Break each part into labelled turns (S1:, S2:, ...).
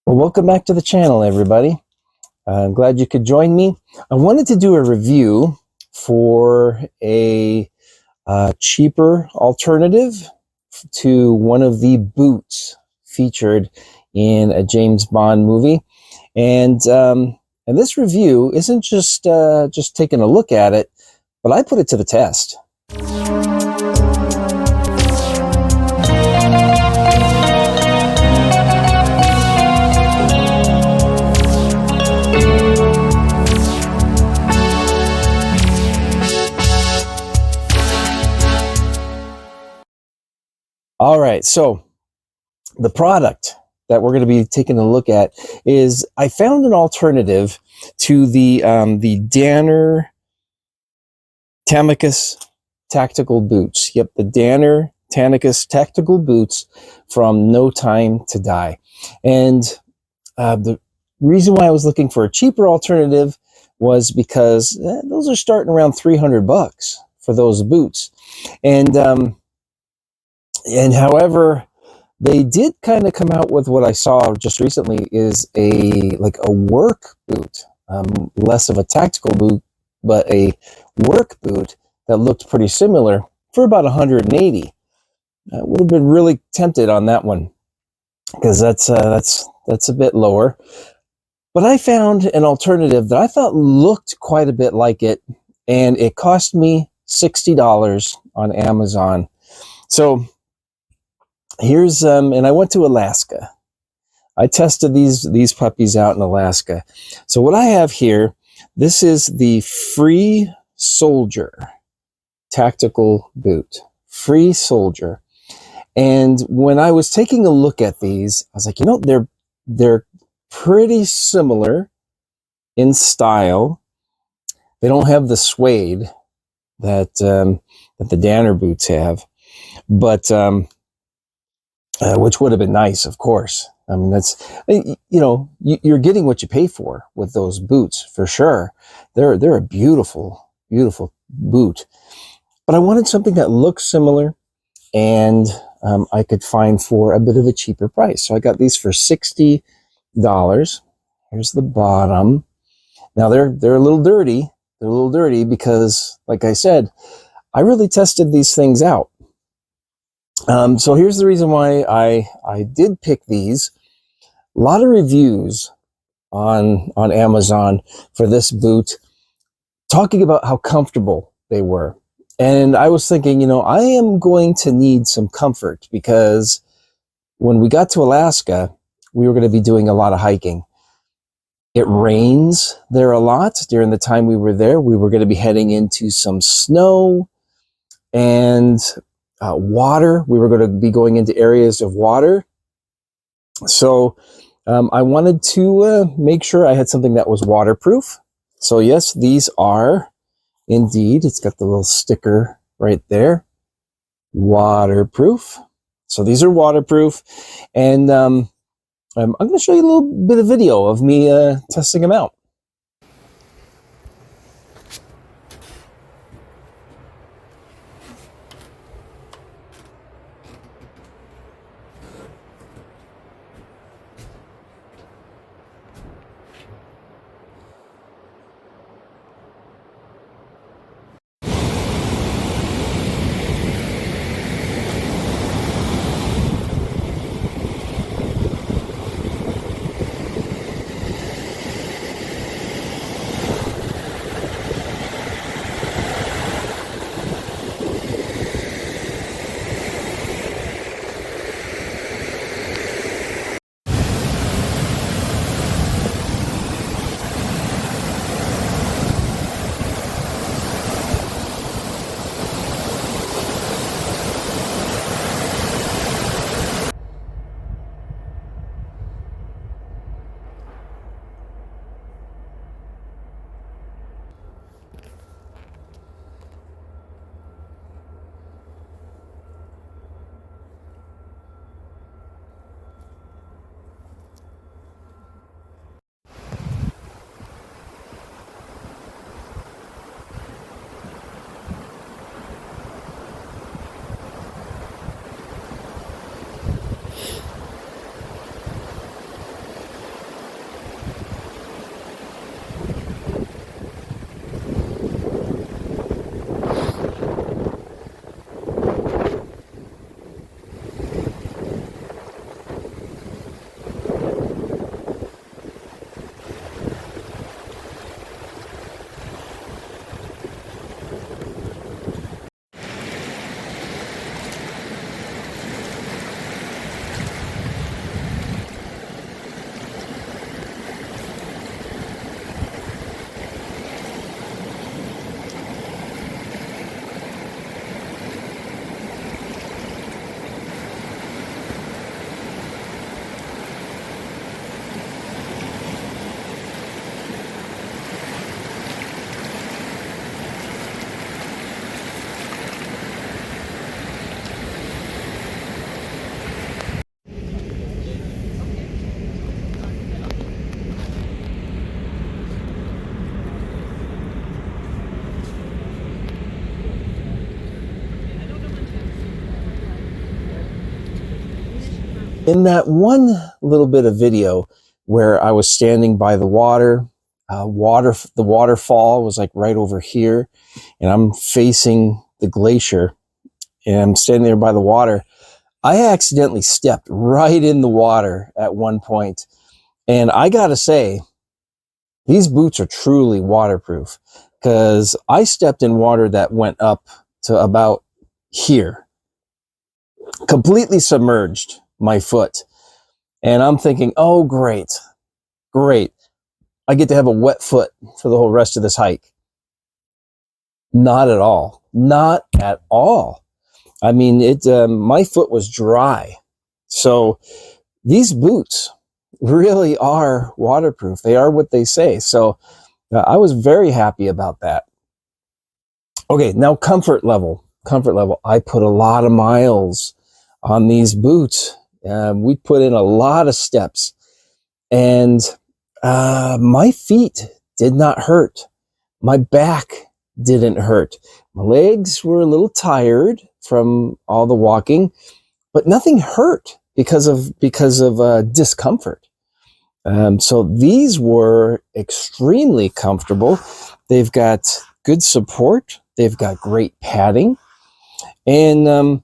S1: Well, welcome back to the channel, everybody. I'm glad you could join me. I wanted to do a review for a cheaper alternative to one of the boots featured in a James Bond movie. And this review isn't just taking a look at it, but I put it to the test. All right, so the product that we're going to be taking a look at is I found an alternative to the Danner Tanicus tactical boots. Yep, the Danner Tanicus tactical boots from No Time to Die. And the reason why I was looking for a cheaper alternative was because those are starting around $300 for those boots. And however, they did kind of come out with what I saw just recently is a work boot, less of a tactical boot, but a work boot that looked pretty similar for about 180. I would have been really tempted on that one because that's a bit lower. But I found an alternative that I thought looked quite a bit like it, and it cost me $60 on Amazon. So here's and I went to Alaska. I tested these puppies out in Alaska. So what I have here, this is the Free Soldier tactical boot. Free Soldier. And when I was taking a look at these, I was like, you know, they're pretty similar in style. They don't have the suede that the Danner boots have, but which would have been nice, of course. I mean, that's, you know, you're getting what you pay for with those boots, for sure. They're a beautiful, beautiful boot. But I wanted something that looks similar and I could find for a bit of a cheaper price. So I got these for $60. Here's the bottom. Now they're a little dirty. They're a little dirty because, like I said, I really tested these things out. So here's the reason why I did pick these. A lot of reviews on Amazon for this boot talking about how comfortable they were. And I was thinking, you know, I am going to need some comfort because when we got to Alaska, we were going to be doing a lot of hiking. It rains there a lot during the time we were there. We were going to be heading into some snow and water. We were going to be going into areas of water. So I wanted to make sure I had something that was waterproof. So yes, these are indeed, it's got the little sticker right there, waterproof. So these are waterproof. And I'm going to show you a little bit of video of me testing them out. In that one little bit of video where I was standing by the water, the waterfall was like right over here, and I'm facing the glacier, and I'm standing there by the water. I accidentally stepped right in the water at one point, and I gotta say, these boots are truly waterproof, because I stepped in water that went up to about here, completely submerged my foot. And I'm thinking, oh, great. I get to have a wet foot for the whole rest of this hike. Not at all. Not at all. I mean, my foot was dry. So these boots really are waterproof. They are what they say. So I was very happy about that. Okay, now comfort level. I put a lot of miles on these boots. We put in a lot of steps, and my feet did not hurt. My back didn't hurt. My legs were a little tired from all the walking, but nothing hurt because of discomfort. So these were extremely comfortable. They've got good support. They've got great padding, and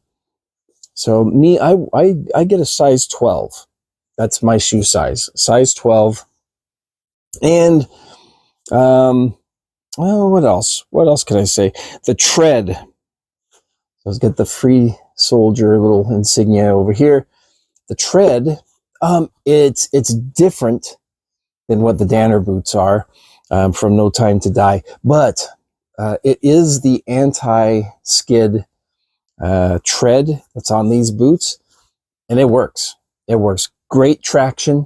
S1: so me, I get a size 12. That's my shoe size 12. And well, what else? What else can I say? The tread. Let's get the Free Soldier little insignia over here. The tread, it's different than what the Danner boots are from No Time to Die, but it is the anti-skid tread that's on these boots, and it works. It works. Great traction,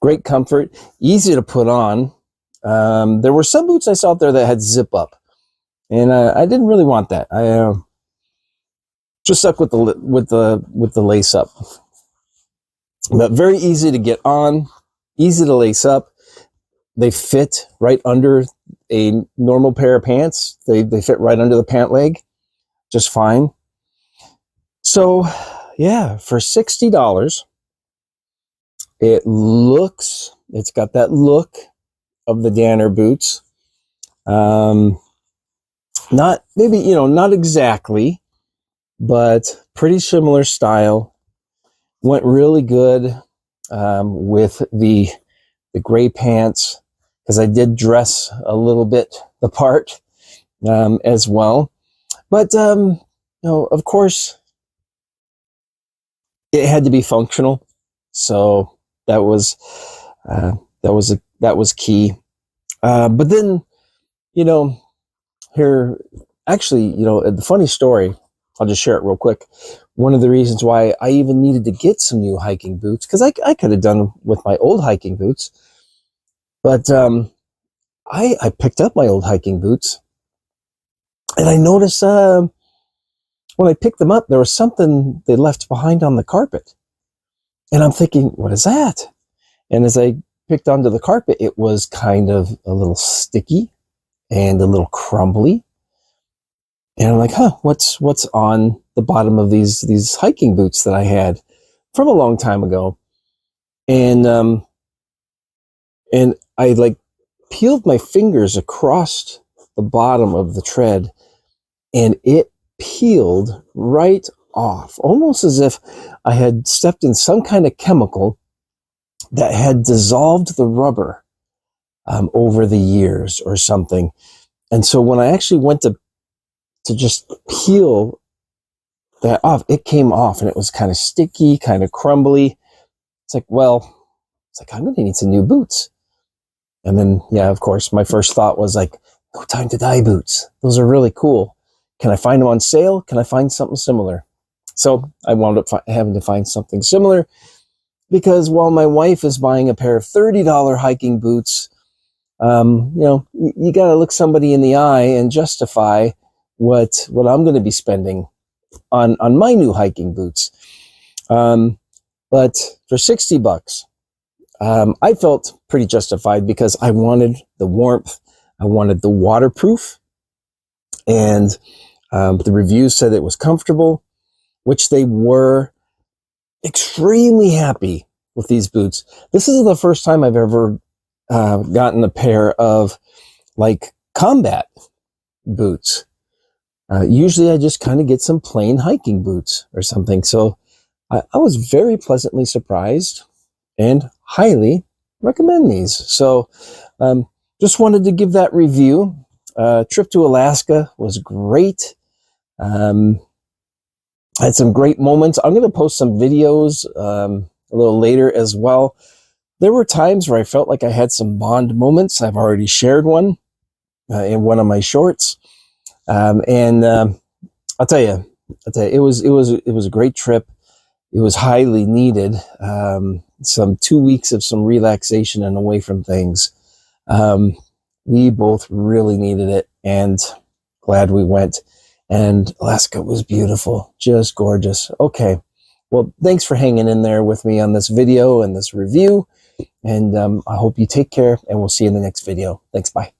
S1: great comfort, easy to put on. There were some boots I saw out there that had zip up, and I didn't really want that. I just stuck with the lace up. But very easy to get on, easy to lace up. They fit right under a normal pair of pants. They fit right under the pant leg, just fine. So, yeah, for $60, it's got that look of the Danner boots. Not exactly, but pretty similar style. Went really good with the gray pants, because I did dress a little bit the part as well. But of course, it had to be functional, so that was key. But then, here, actually, the funny story, I'll just share it real quick. One of the reasons why I even needed to get some new hiking boots, because I could have done with my old hiking boots, but I picked up my old hiking boots, and I noticed when I picked them up, there was something they left behind on the carpet. And I'm thinking, what is that? And as I picked onto the carpet, it was kind of a little sticky and a little crumbly. And I'm like, what's on the bottom of these hiking boots that I had from a long time ago? And I like peeled my fingers across the bottom of the tread, and it peeled right off, almost as if I had stepped in some kind of chemical that had dissolved the rubber over the years or something. And so when I actually went to just peel that off, it came off, and it was kind of sticky, kind of crumbly. It's like, I'm going to need some new boots. And then, yeah, of course, my first thought was like, No Time to Die boots. Those are really cool. Can I find them on sale? Can I find something similar? So I wound up having to find something similar, because while my wife is buying a pair of $30 hiking boots, you got to look somebody in the eye and justify what I'm going to be spending on my new hiking boots. But for $60, I felt pretty justified, because I wanted the warmth, I wanted the waterproof, and the reviews said it was comfortable, which they were. extremely happy with these boots. This is the first time I've ever gotten a pair of like combat boots. Usually I just kind of get some plain hiking boots or something. So I was very pleasantly surprised and highly recommend these. So just wanted to give that review. Trip to Alaska was great. I had some great moments. I'm going to post some videos a little later as well. There were times where I felt like I had some bond moments. I've already shared one in one of my shorts. And I'll tell you, it was a great trip. It was highly needed. Some 2 weeks of some relaxation and away from things. We both really needed it, and glad we went. And Alaska was beautiful, just gorgeous. Okay, well, thanks for hanging in there with me on this video and this review. And I hope you take care, and we'll see you in the next video. Thanks, bye.